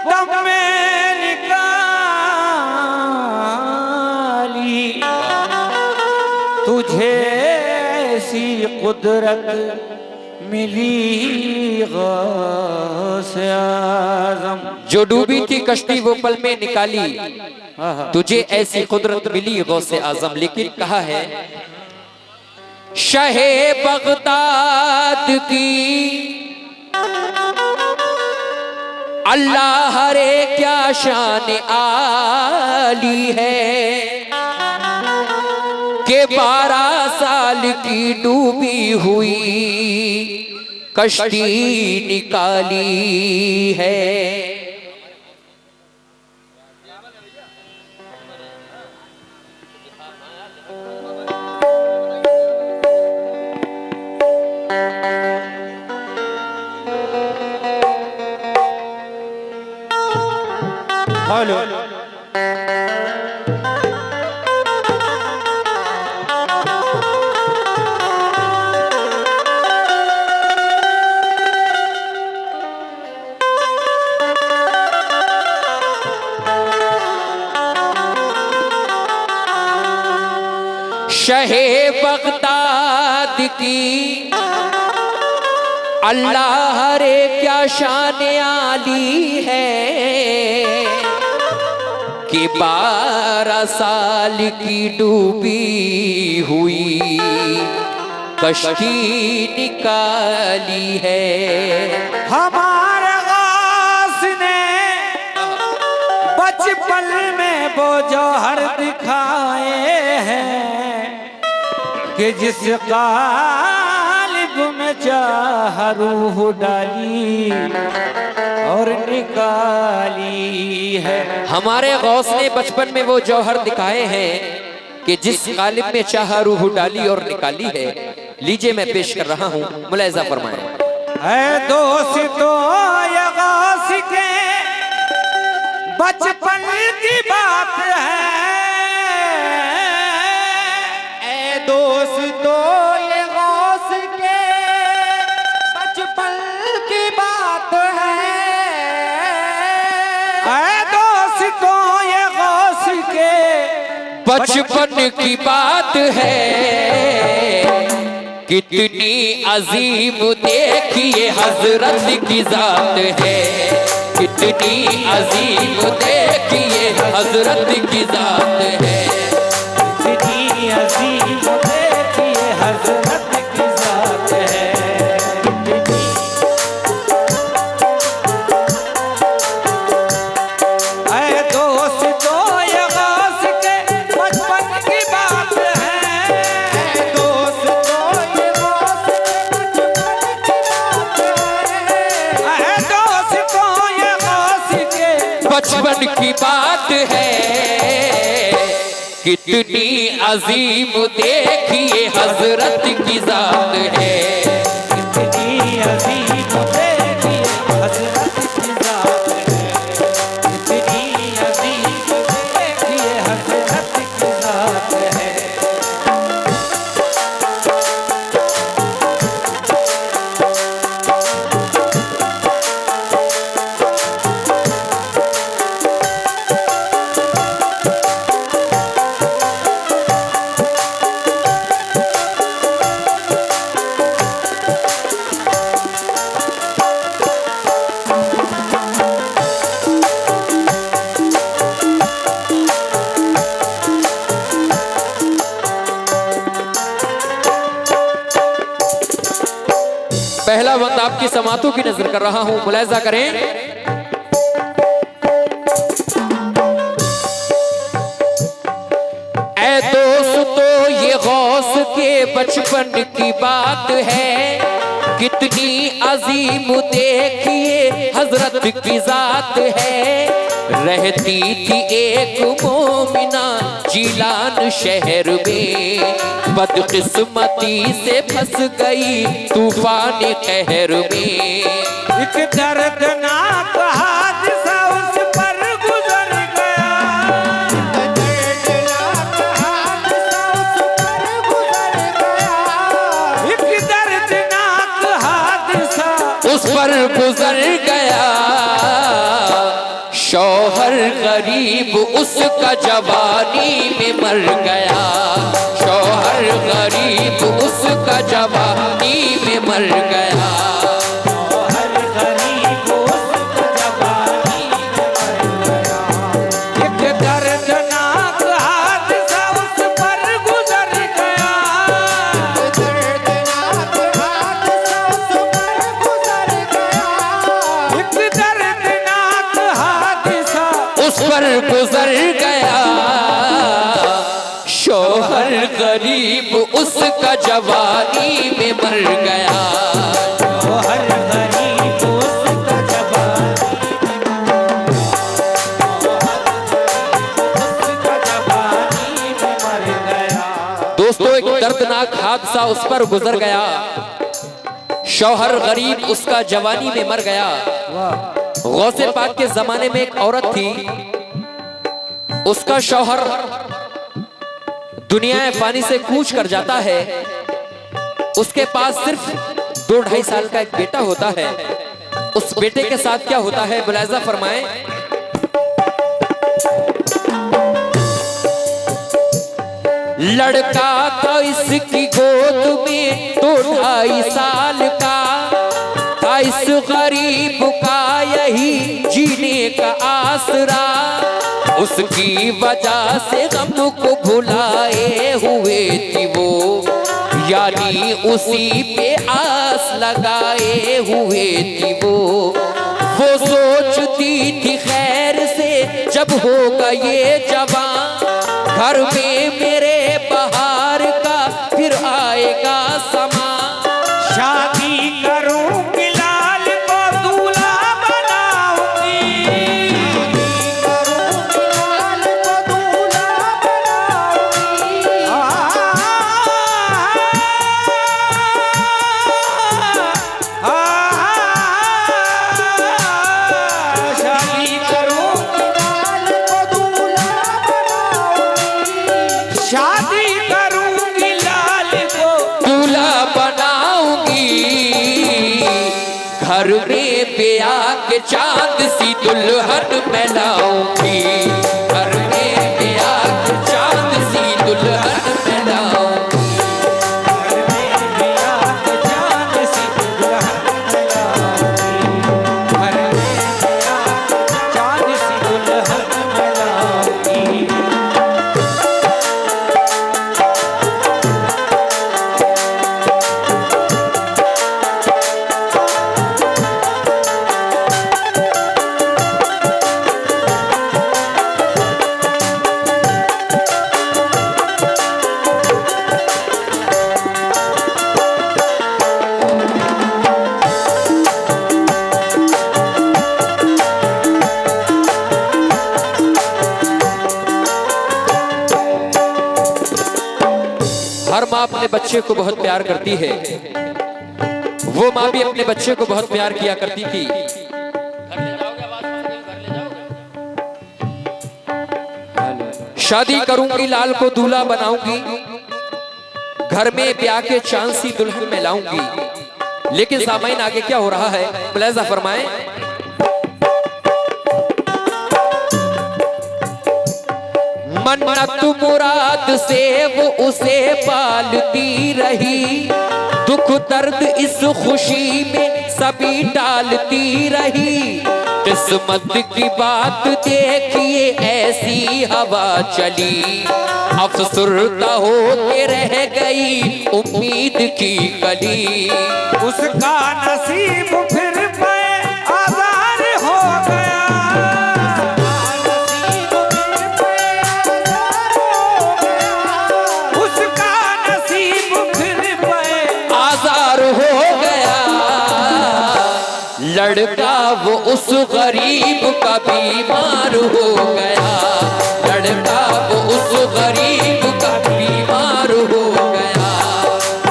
दम में निकाली, तुझे ऐसी कुदरत मिली गौसे आज़म। जो डूबी थी कश्ती वो पल में निकाली, तुझे ऐसी कुदरत मिली गौसे आज़म। लेकिन कहा है शाहे बगदाद की अल्लाह रे क्या शान आली है, के 12 साल की डूबी हुई कश्ती निकाली है। हेलो शहे बगदाद की अल्लाह रे क्या शान आली है, कि 12 साल की डूबी हुई कश्ती निकाली है। हमारे गास ने बचपन में वो जौहर दिखाए हैं, कि जिस कालिब में चाह रूह डाली और निकाली है। हमारे गौस ने बचपन में वो जौहर दिखाए हैं कि जिस गालिब में चाह रूह डाली और निकाली है। लीजिए मैं पेश कर रहा हूं, मुलाहिजा फरमाएं। है दोस्तों ये गौस के बचपन की बात है, ऐ दोस्तों ये गौस के बचपन की बात है, ऐ दोस्तों ये गौस के बचपन की बात है, कितनी अजीम देखिए हजरत की जात है, कितनी अजीम देखिए हजरत की जात है, कितनी अजीम देखिए हजरत की जात है। ऐ दोस्तों ये गौस के बचपन की बात है, ऐ दोस्तों ये गौस के बचपन की बात है, ऐ दोस्तों ये गौस के बचपन की बात है, कितनी अजीम देखिए हजरत की जात है, कितनी अजीम देखिए हजरत की जात है, कितनी अजीम देखिए हजरत की जात है। पहला वक्त आपकी समातों की नजर कर रहा हूं, मुलाहिजा करें। ऐ दोस्तों ये गौस के बचपन की बात है, कितनी अजीम देखिए हजरत की जात है। रहती थी एक मोमिना जीलान शहर में, बदकिस्मती से फंस गई तूफान कहर में। एक दर्दनाक हादसा उस पर गुजर गया, दर्दनाक हादसा उस पर गुजर गया, एक दर्दनाक हादसा उस पर गुजर गया, शौहर गरीब उसका जवानी में मर गया, शौहर गरीब उसका जवानी में मर गया। शौहर गरीब उसका जवानी में मर गया। एक दर्दनाक हादसा उस पर गुजर गया, दर्दनाक हादसा उस पर गुजर गया। एक दर्दनाक हादसा उस पर गुजर गया, शौहर गरीब उसका जवानी में मर गया। शौहर गरीब उसका जवानी में मर गया। दोस्तों, एक दर्दनाक हादसा उस पर गुजर गया, शौहर गरीब उसका जवानी में मर गया। गौसे पाक के जमाने में एक औरत थी, उसका शौहर दुनिया फानी से कूच कर जाता है। उसके पास सिर्फ 2-2.5 साल का एक बेटा होता है। उस बेटे के साथ क्या होता है, मुलाहिजा फरमाएं। लड़का था इसकी गोद में 2-2.5 साल का, था इस गरीब का यही जीने का आसरा। उसकी वजह से गम को भुलाए हुए थी वो, यानी उसी पे आस लगाए हुए थी वो सोचती थी खैर से जब होगा ये जवान, घर में मेरे बहार का फिर आएगा समा। शादी करूंगी लाल को दूल्हा बनाऊंगी, लाल को दूल्हा बनाऊंगी। शादी करूंगी लाल को दूल्हा बनाऊंगी, शादी करूंगी लाल को दूल्हा बनाऊंगी। घर में ब्याह के चांद सी दुल्हन मैं लाऊंगी, घर में ब्याह के चांद सी दुल्हन मैं लाऊंगी। घर में ब्याह के चांद सी दुल्हन मैं लाऊंगी, घर में ब्याह के चांद सी दुल्हन मैं लाऊंगी। हर माँ अपने बच्चे को बहुत प्यार करती है, वो माँ भी अपने बच्चे को बहुत प्यार किया करती थी। शादी करूंगी लाल को दूल्हा बनाऊंगी, घर में ब्याह के चांद सी दुल्हन में लाऊंगी। लेकिन सामाइन आगे क्या हो रहा है, मुलाहिजा फरमाएं। मन्नत मुराद से वो उसे पालती रही, दुख दर्द इस खुशी में सभी टालती रही। किस्मत की बात देखिए ऐसी हवा चली, अफसुर्दा होके रह गई उम्मीद की कली। उसका नसीब फिर पे आज़ार हो गया, उसका नसीब फिर पे आज़ार हो गया। लड़का वो उस गरीब का बीमार हो गया, लड़का वो उस गरीब का बीमार हो गया।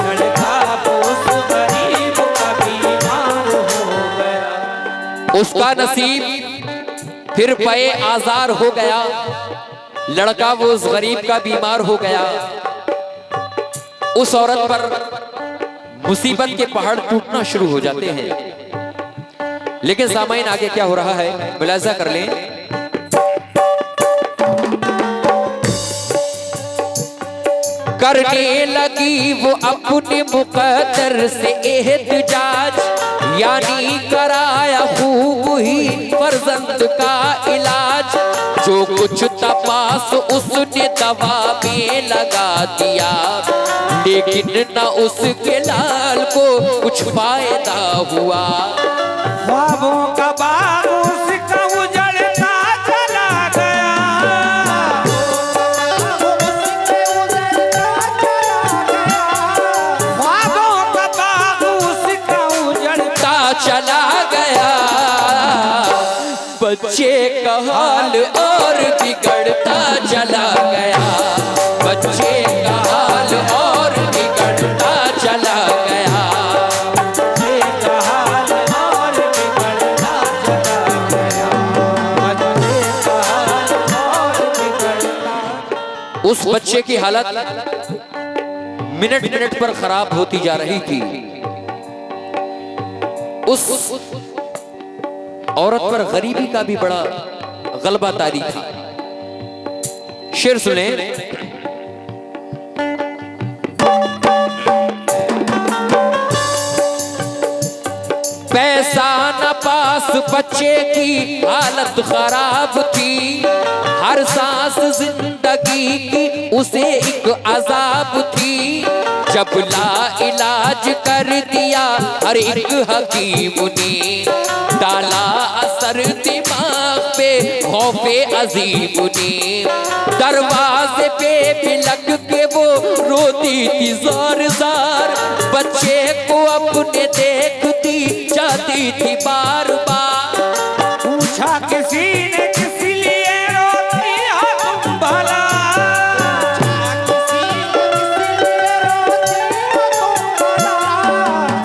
लड़का वो उस गरीब का बीमार हो गया। उसका नसीब फिर पे आज़ार हो गया, लड़का वो उस गरीब का बीमार हो गया। उस औरत पर मुसीबत के पहाड़ टूटना शुरू हो जाते हैं। लेकिन सामाइन आगे क्या हो रहा है, मुलाहिजा कर लें। करने लगी वो अपने मुकद्दर से एहतजाज, यानी कराया खूब ही फर्जंद का इलाज। जो कुछ तपास उसने दवा में लगा दिया, लेकिन न उसके लाल को कुछ फायदा हुआ। ख्वाबों का बाग उसका उजड़ता चला गया, ख्वाबों का बाग उसका उजड़ता चला गया। बच्चे का हाल और बिगड़ता चला गया, बच्चे का हाल और बिगड़ता चला गया। बच्चे का हाल और बिगड़ता चला गया, बच्चे का हाल और बिगड़ता। उस बच्चे की हालत मिनट मिनट पर खराब होती जा रही थी। उस औरत पर गरीबी का भी बड़ा गलबा तारी था। शेर सुने। पैसा न पास, बच्चे की हालत खराब थी, हर सांस जिंदगी की उसे एक अजाब थी। जब ला इलाज कर दिया हर एक हकीम ने, डाला असर दिमाग पे खौफे अजीम ने। दरवाजे पे भी लग के वो रोती थी जार जार, बच्चे को अपने देखती जाती थी बार बार। पूछा किसी ने किस लिए रोती हो तुम भला,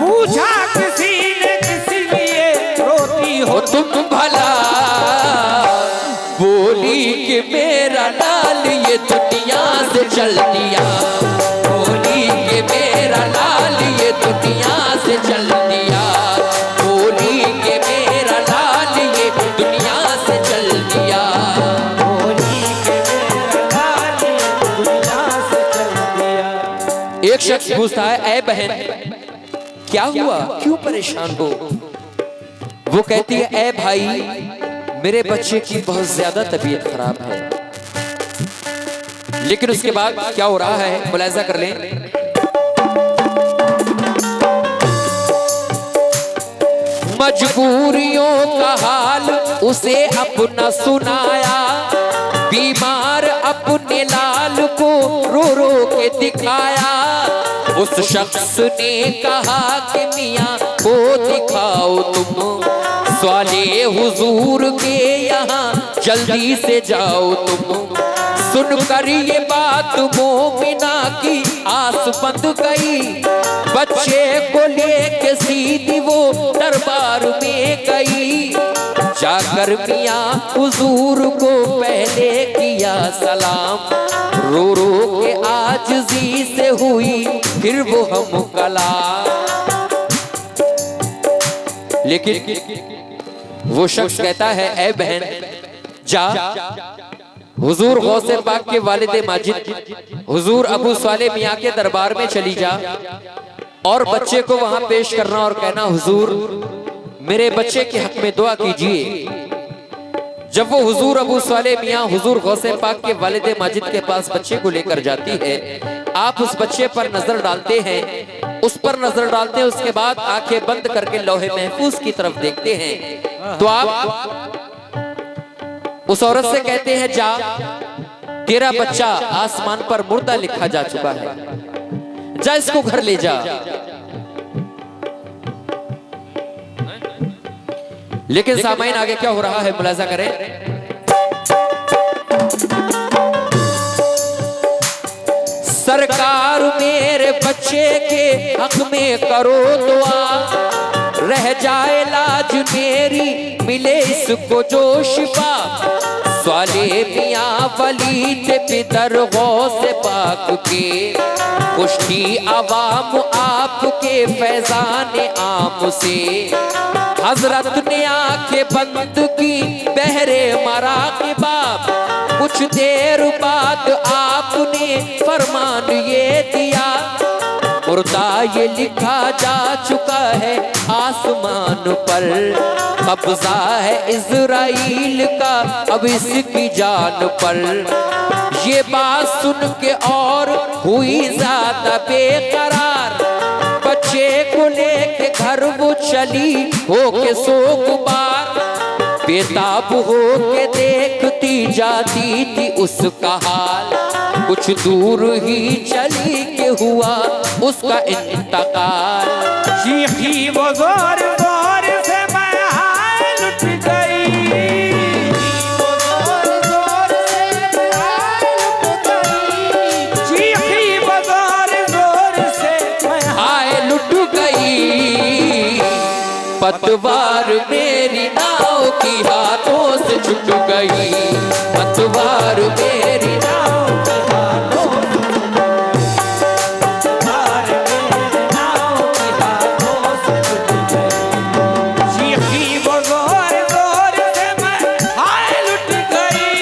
पूछा किसी ने किस लिए रोती हो हो तुम भला। बोली कि मेरा लाल ये दुनिया से चल दिया, बोली कि मेरा लाल ये दुनिया से चल दिया, बोली कि मेरा लाल ये दुनिया से चल दिया। बोली के मेरा लाल दुनिया से चल दिया। एक शख्स पूछता है, ऐ बहन क्या हुआ, क्यों परेशान हो? वो कहती है, ऐ भाई मेरे बच्चे की बहुत ज्यादा तबीयत खराब है। लेकिन उसके बाद क्या हो रहा है मुलाहिजा कर लें। मजबूरियों का हाल उसे अपना सुनाया, बीमार अपने लाल को रो रो के दिखाया। उस शख्स ने कहा कि मियाँ को दिखाओ तुम, सवाले हुजूर के यहाँ जल्दी से जाओ तुम। सुनकर ये बात मोमिना की आस बंद गई, बच्चे को लेके सीधी वो दरबार में गई। जाकर मियाँ हुजूर को पहले किया सलाम, रो रो के आजिज़ी से हुई फिर वो हम कलाम। लेकिन वो शख्स कहता है, ऐ बहन जा हुजूर गौसे पाक के वालिद माजिद हुजूर अबू सालेह मियाँ के दरबार में चली जा और बच्चे को वहां पेश करना और कहना, हुजूर मेरे बच्चे के हक में दुआ कीजिए। जब वो हुजूर अबू सालेह मियाँ हुजूर गौसे पाक के वालिद माजिद के पास बच्चे को लेकर जाती है, आप उस बच्चे पर नजर डालते हैं, उस पर नजर डालते हैं, उसके बाद आंखें बंद करके लौहे महफूज की तरफ देखते हैं, तो आप उस औरत से कहते हैं, जा तेरा बच्चा आसमान पर मुर्दा लिखा जा चुका है, जा इसको घर ले जा। लेकिन सामाइन आगे क्या हो रहा है मुलाहिजा करें। सरकार मेरे बच्चे के हक में करो दुआ, रह जाए लाज मेरी मिले इसको जो शिफा। स्वाले मियाँ वली थे पितर गौसे पाक के, कुश्ती अवाम आपके फैजान आम से। हजरत ने आंखें बंद की बहरे मरा के बाप, कुछ देर बाद आपने फरमान ये दिया, मुर्दा ये लिखा जा चुका है आसमान पर, कब्जा है इज़राइल का अब इसकी जान पर। ये बात सुन के और हुई ज्यादा बेकरार, बच्चे को लेके घर वो चली हो के सोगवार, बेताब हो के देखती जाती थी उसका हाल, कुछ दूर ही चली के हुआ उसका इंतकाल। चीखी वो जोर जोर से मैं हाय लुट गई, चीखी वो जोर जोर से मैं हाय लुट गई, पतवार मेरी नाव की हाथों से छूट गई, पतवार मेरी नाव की हाथों से छूट गई। चीखी वो जोर जोर से मैं हाय लुट गई,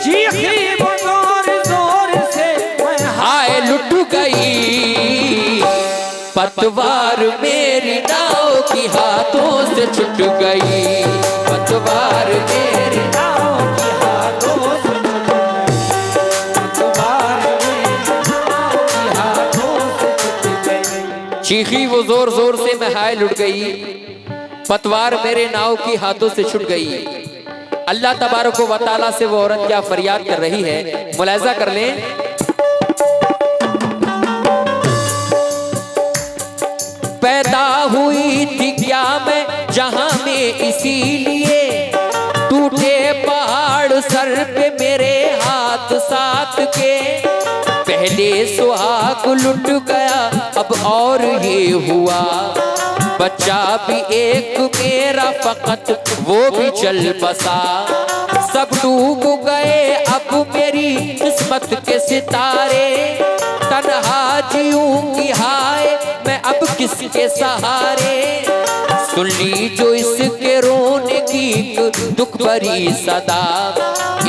चीखी वो जोर जोर से मैं हाय लुट गई, पतवार मेरी नाव की हाथों से छूट गई, पतवार मेरी नाव की हाथों से छूट गई, पतवार मेरी नाव की हाथों से छूट गई। चीखी वो जोर जोर से मैं हाय लुट गई, पतवार मेरे नाव की हाथों से छूट गई। अल्लाह तबारक व तआला से वो औरत क्या फरियाद कर रही है, मुलाहिजा कर लें। पैदा हुई थी क्या मैं जहां में इसीलिए, टूटे पहाड़ सर पे मेरे हाथ साथ के, पहले सुहाग लुट गया अब और ये हुआ, बच्चा भी एक मेरा फकत वो भी चल बसा, सब डूब गए अब मेरी किस्मत के सितारे, तन्हा जीऊंगी हाय मैं अब किसके सहारे। सुन ली जो इसके रोने की दुख भरी सदा,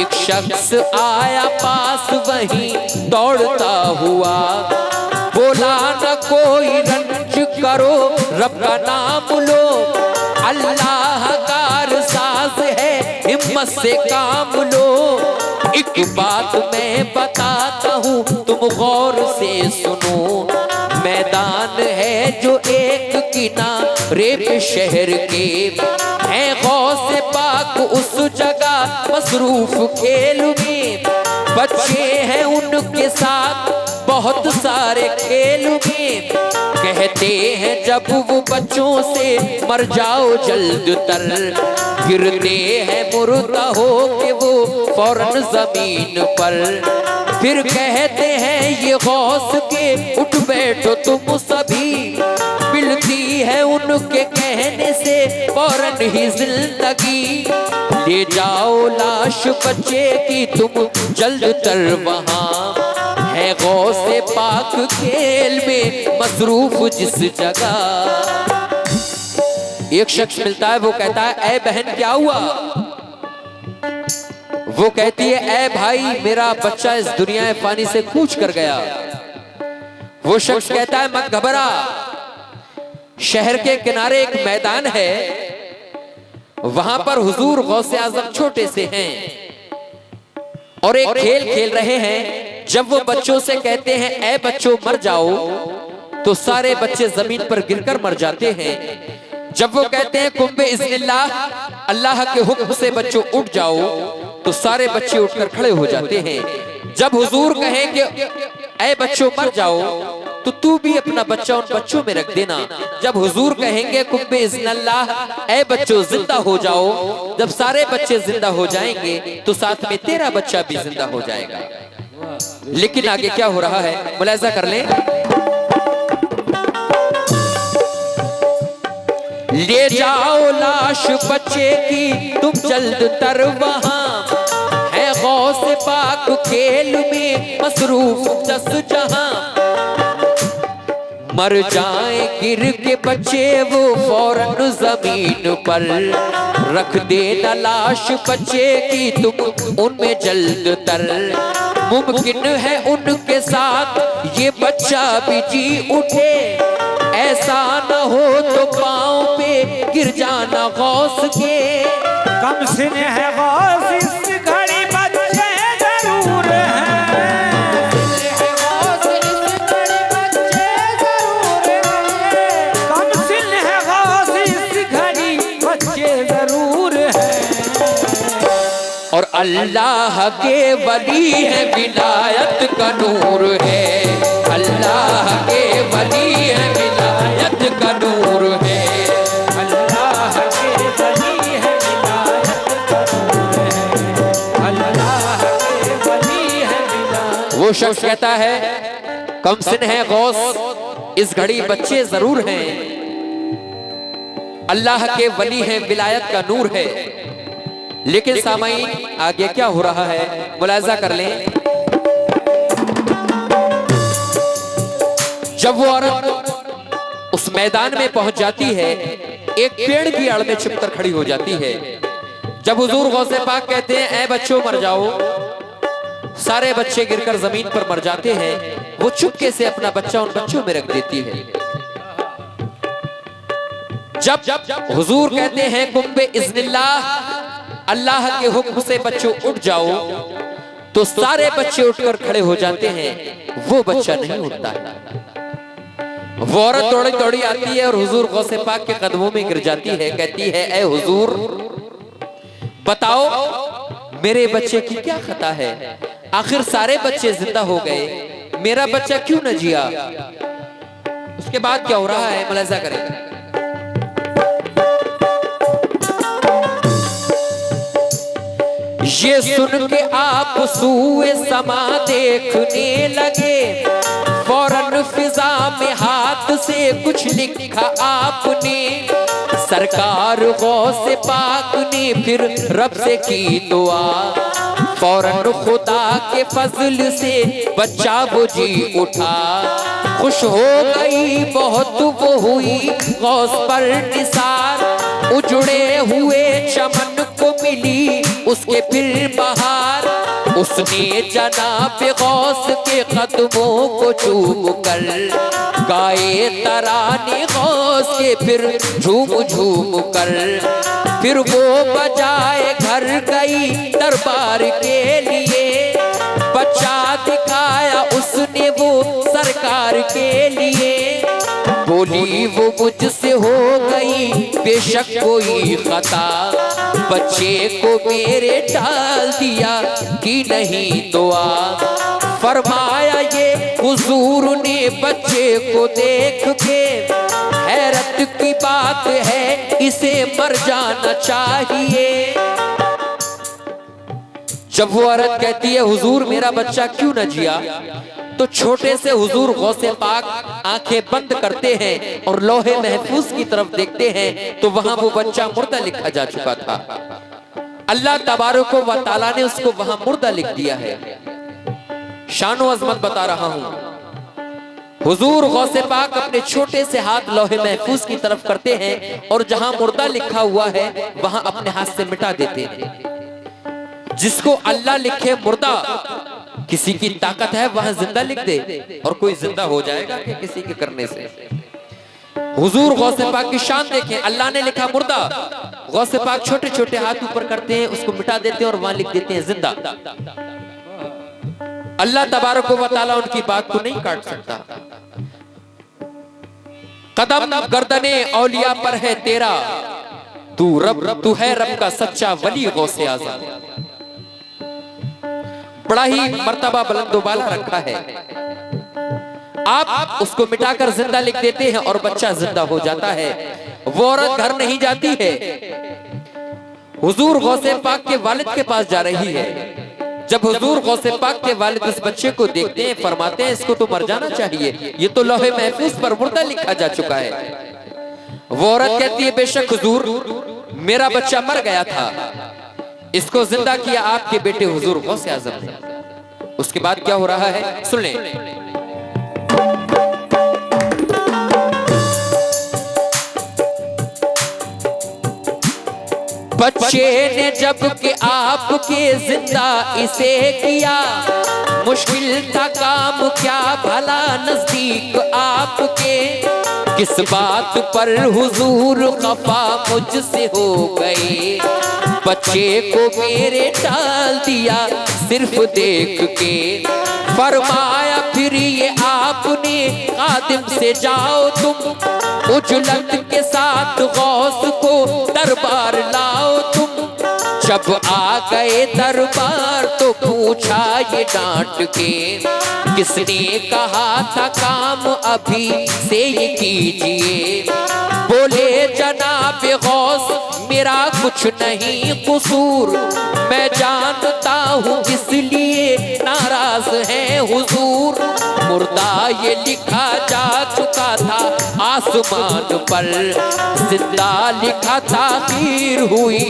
एक शख्स आया पास वहीं दौड़ता हुआ, बोला न कोई रंज करो रब का नाम लो, अल्लाह कार साज है हिम्मत से काम लो। एक बात मैं बताता हूँ तुम गौर से सुनो, मैदान है जो एक किनारे पे शहर के, है गौसे पाक उस जगह मसरूफ खेल में, बच्चे हैं उनके साथ बहुत सारे खेल में, कहते हैं जब वो बच्चों से मर जाओ जल्द तर, गिरते हैं मुर्दा हो के वो फौरन जमीन पर, फिर कहते हैं ये गौस के उठ बैठो तुम सभी, मिलती है उनके कहने से फौरन ही जिंदगी, ले जाओ लाश बच्चे की तुम जल्द तर वहां, है गौसे पाक खेल में मसरूफ जिस जगह। एक शख्स मिलता है, वो कहता है ऐ बहन क्या हुआ, वो कहती है ऐ भाई मेरा बच्चा इस दुनिया फानी से कूच कर गया। वो शख्स कहता है मत घबरा, शहर के किनारे एक मैदान है, वहां पर हुजूर गौसे आजम छोटे से हैं और एक खेल खेल रहे हैं। जब वो बच्चों से कहते हैं ऐ बच्चों मर जाओ, तो सारे बच्चे जमीन पर गिरकर मर जाते हैं। जब वो कहते हैं कुंबे इज़्निल्लाह, अल्लाह के हुक्म से बच्चों उठ जाओ, तो सारे बच्चे उठकर खड़े हो जाते हैं। जब हुजूर कहें कि ऐ बच्चों मर जाओ, तो तू भी अपना बच्चा उन बच्चों में रख देना। जब हुजूर कहेंगे कुंबे इज़्निल्लाह, ऐ बच्चों जिंदा हो जाओ, जब सारे बच्चे जिंदा हो जाएंगे तो साथ में तेरा बच्चा भी जिंदा हो जाएगा। लेकिन आगे क्या हो रहा है मुलाहिजा कर लें। ले जाओ लाश बच्चे की तुम जल्द तर वहां, है गौस पाक खेल में मसरूफ दस जहां। मर जाए गिर के बच्चे वो फौरन जमीन पर, रख देना लाश बच्चे की तुम उनमें जल्द तर। मुमकिन है उनके साथ ये बच्चा भी जी उठे, ऐसा न हो तो पांव पे गिर जाना गौस के। कम सिन है गौस इस घड़ी बच्चे जरूर हैं, कम सिन है गौस इस घड़ी बच्चे जरूर हैं। और अल्लाह के वली है विलायत का नूर है, अल्लाह के वली है विलायत का नूर है, अल्लाह के वली है विलायत का नूर है, अल्लाह के वली है विलायत। वो शख्स कहता है कम सिन है गौस इस घड़ी बच्चे जरूर हैं, अल्लाह के वली है विलायत का नूर है। लेकिन सामाईन आगे क्या हो रहा है मुलाहिजा कर लें। जब वो औरत उस मैदान में पहुंच जाती है, एक पेड़ की आड़ में छुपकर खड़ी हो जाती है। जब हुजूर गौसे पाक कहते हैं ऐ बच्चों मर जाओ, सारे बच्चे गिरकर जमीन पर मर जाते हैं, वो चुपके से अपना बच्चा उन बच्चों में रख देती है। जब हुजूर कहते हैं कुंबे इज़्निल्लाह, अल्लाह के हुक्म से बच्चों उठ जाओ, तो सारे बच्चे उठकर खड़े हो जाते हैं, वो बच्चा नहीं उठता है। वो औरत दौड़ी दौड़ी आती है और हुजूर गौसे पाक के कदमों में गिर जाती है, कहती है ऐ हुजूर बताओ मेरे बच्चे की क्या खता है, आखिर सारे बच्चे जिंदा हो गए, मेरा बच्चा क्यों न जिया। उसके बाद क्या हो रहा है मुलाहिजा करें। ये सुन के आप सूए समा देखने लगे, फौरन फिजा में हाथ से कुछ लिखा आपने, सरकार गौसे पाक ने फिर रब से की दुआ, फौरन खुदा के फजल से बच्चा वो जी उठा। खुश हो गई बहुत वो हुई गौस पर निसार, उजड़े हुए चमन को मिली उसके फिर बहार। उसने जनाब गौस के कदमों को चूम कर गाए तराने गौस के फिर झूम झूम कर। फिर वो बजाए घर गई दरबार के लिए, बच्चा दिखाया उसने वो सरकार के लिए। बोली वो मुझसे हो गई बेशक कोई खता, बच्चे को मेरे डाल दिया कि नहीं दुआ। फरमाया ये हुजूर ने बच्चे को देख के, हैरत की बात है इसे मर जाना चाहिए। जब वो औरत कहती है हुजूर मेरा बच्चा क्यों न जिया, तो छोटे से हुजूर गौसे पाक आंखें बंद करते हैं और लोहे महफूज की तरफ देखते हैं, तो वहां वो बच्चा मुर्दा लिखा जा चुका था। अल्लाह तबारक व तआला ने उसको वहां मुर्दा लिख दिया है। शानो अजमत बता रहा हूं, हुजूर गौसे पाक अपने छोटे से हाथ लोहे महफूज की तरफ करते हैं और जहां मुर्दा लिखा हुआ है वहां अपने हाथ से मिटा देते हैं। जिसको अल्लाह लिखे मुर्दा, किसी की ताकत है वहां जिंदा लिख दे, और कोई जिंदा हो जाएगा कि किसी के करने से। हुजूर गौसे पाक की शान देखें, अल्लाह ने लिखा मुर्दा, गौसे पाक छोटे छोटे हाथ ऊपर करते हैं, उसको मिटा देते हैं और वहां लिख देते हैं जिंदा। अल्लाह तबारक व तआला उनकी बात को नहीं काट सकता। कदम गर्दने औलिया पर है तेरा, तू है रब का सच्चा वली गौसे आज़म। बड़ा ही मर्तबा बुलंदोबाला रखा है। आप उसको मिटाकर जिंदा लिख देते हैं और बच्चा जिंदा हो जाता है। वो औरत घर नहीं जाती है, हुजूर गौसे पाक के वालिद के पास जा रही है। जब हुजूर गौसे पाक के वालिद उस बच्चे को देखते हैं, फरमाते हैं इसको तो मर जाना चाहिए, ये तो लौहे महफूज पर मुर्दा लिखा जा चुका है। वो औरत कहती है बेशक हुजूर मेरा बच्चा मर गया था, इसको जिंदा किया आपके बेटे हुजूर गौसे आजम ने। उसके बाद क्या हो रहा है सुन लें। बच्चे ने जब के आपके जिंदा इसे किया, मुश्किल था काम क्या भला नजदीक आपके। किस बात पर हुजूर खफा मुझसे हो गए, बच्चे को मेरे डाल दिया सिर्फ देख के। फरमाया फिर ये आपने खादिम से जाओ तुम, उजलत के साथ गौस को दरबार लाओ तुम। जब आ गए दरबार तो पूछा ये डांट के, किसने कहा था काम अभी से ये कीजिए। बोले जनाब गौस मेरा कुछ नहीं कसूर, मैं जानता हूँ इसलिए नाराज है हुजूर। मुर्दा ये लिखा जा चुका था आसमान पर, जिंदा लिखा था खीर हुई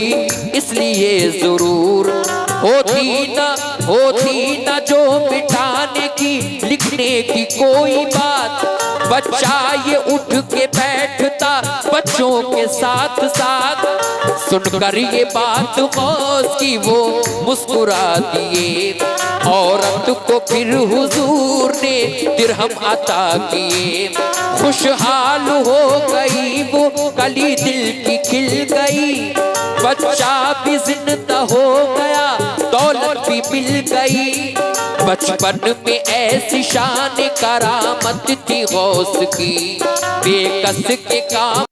इसलिए जरूर। होती ना जो मिटाने की लिखने की कोई बात, बच्चा ये उठ के बैठता बच्चों के साथ साथ। सुनकर ये बात गौस की वो मुस्कुरा दिए, औरत को फिर हुजूर ने दिरहम अता किए। खुशहाल हो गई वो कली दिल की खिल गई, बच्चा भी जिंदा हो गया दौलत भी मिल गई। बचपन में ऐसी शान करामत थी गौस की, बेकस के काम